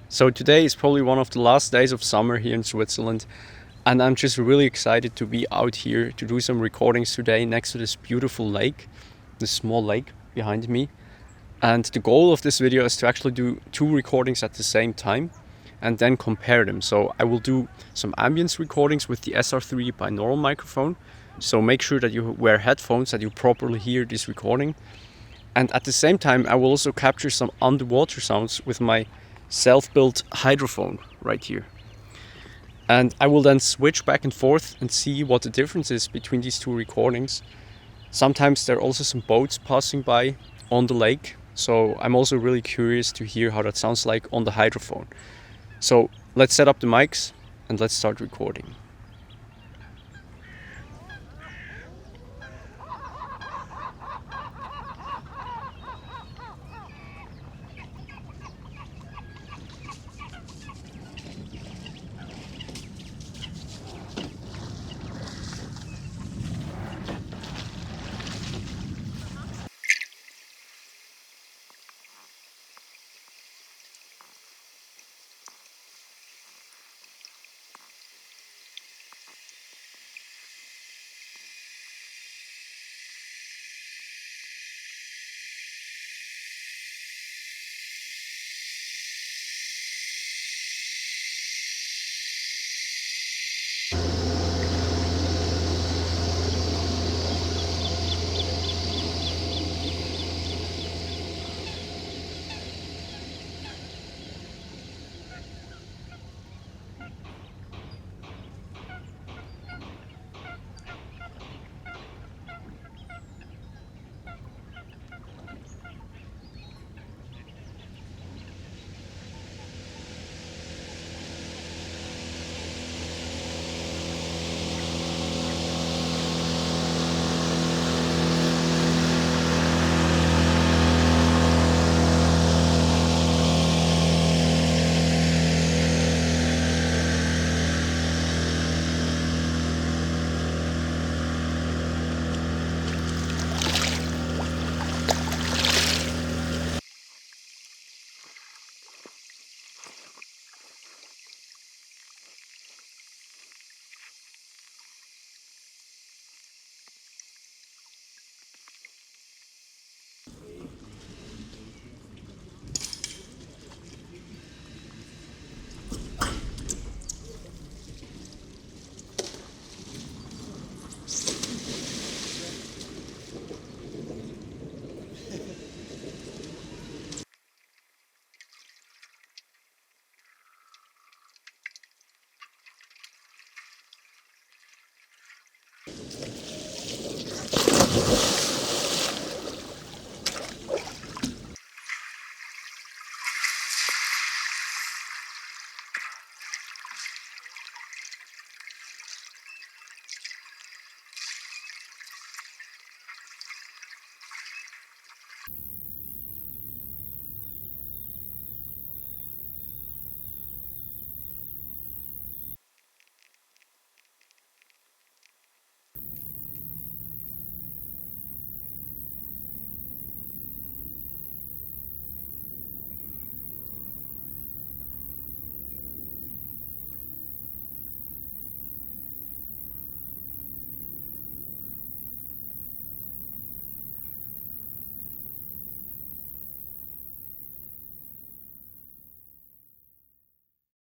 So today is probably one of the last days of summer here in Switzerland, and I'm just really excited to be out here to do some recordings today next to this beautiful lake, this small lake behind me. And the goal of this video is to actually do two recordings at the same time and then compare them. So I will do some ambience recordings with the SR3D Binaural Microphone. So make sure that you wear headphones, that you properly hear this recording. And at the same time, I will also capture some underwater sounds with my self-built hydrophone right here. And I will then switch back and forth and see what the difference is between these two recordings. Sometimes there are also some boats passing by on the lake, so I'm also really curious to hear how that sounds like on the hydrophone. So let's set up the mics and let's start recording.